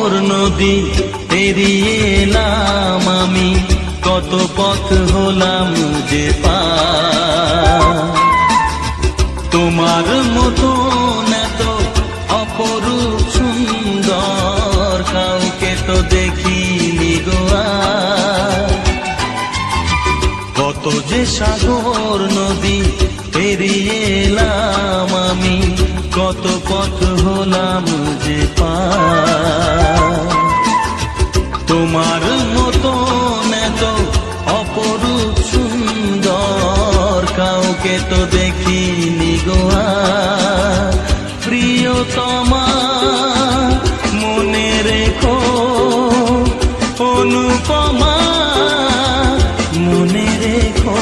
সাগর নদী পেরিয়ে এলাম আমি, কত পথ হলাম যে পার। তোমার মতো এত অপরূপ সুন্দর কাউকে তো দেখিনি গো আর। কত যে সাগর নদী পেরিয়ে এলাম আমি, কত পথ হলাম যে পার। তোমার মতো এত অপরূপ সুন্দর কাউকে তো দেখিনি গো আর। প্রিয়তমা মনে রেখো, অনুপমা মনে রেখো।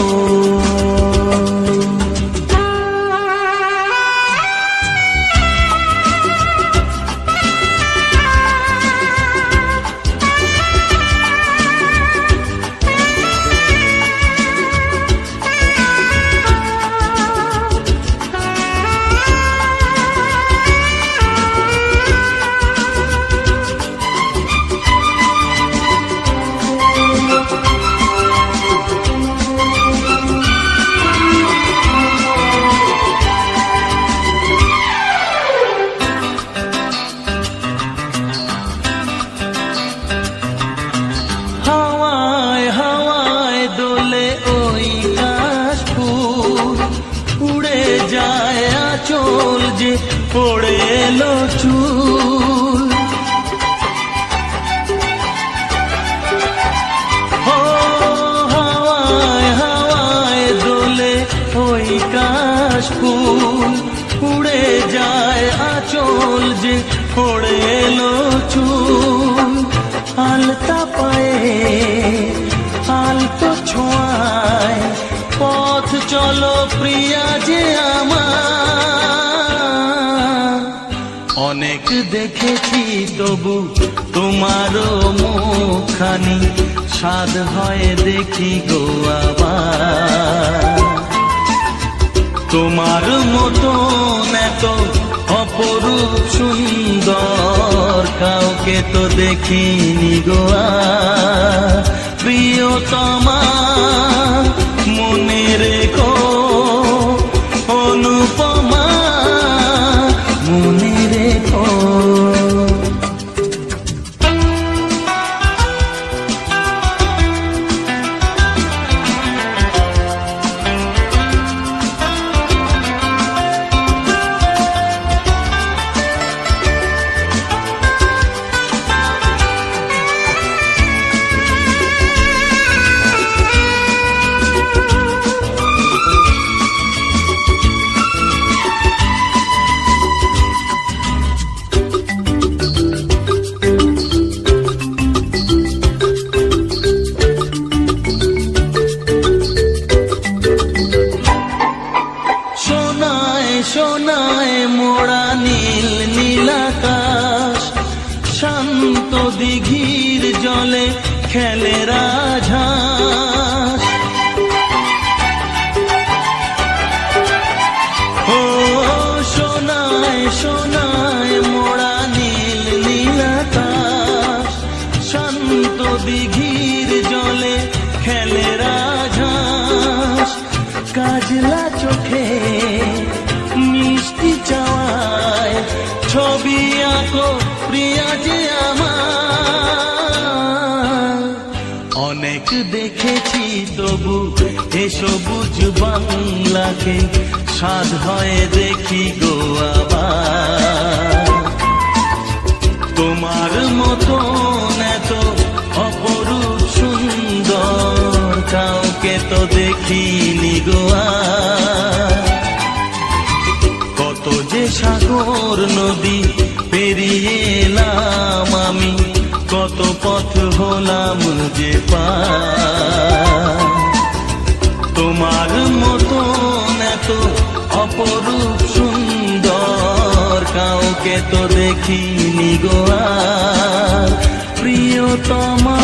চল যে পড়ে এলো চুল, হাওয়ায় হাওয়ায় দোলে ওই কাশফুল। উড়ে যায় আঁচল যে পড়ে এলো চুল। আলতা পায়ে আলতো ছোঁয়ায় পথ চলো প্রিয়া যে আমার। অনেক দেখেছি তবু তোমারও মুখখানি, স্বাদ হয় দেখি গো আবার। তোমার মতো এত অপরূপ সুন্দর কাউকে তো দেখিনি গো আর। প্রিয়তমা মনে রেখো, অনুপমা মনে রেখো। সোনায় মোড়া নীল নীলাকাশ, শান্ত দিঘির জলে খেলে রাজহাঁস। ও সোনায় সোনায় মোড়া নীল নীলাকাশ, শান্ত দিঘির জলে খেলে রাজহাঁস। কাজলা চোখে মিষ্টি চাওয়ায় ছবি আঁকো প্রিয়া যে আমার। অনেক দেখেছি তবু এ সবুজ বাংলাকে, স্বাদ হয় দেখি গো আবার। তোমার মতো এত অপরূপ সুন্দর কাউকে তো দেখিনি গো আর। কত যে সাগর নদী পেরিয়ে এলাম আমি, কত পথ হলাম যে পার। তোমার মতো এত অপরূপ সুন্দর কাউকে তো দেখিনি গো আর। প্রিয়তমা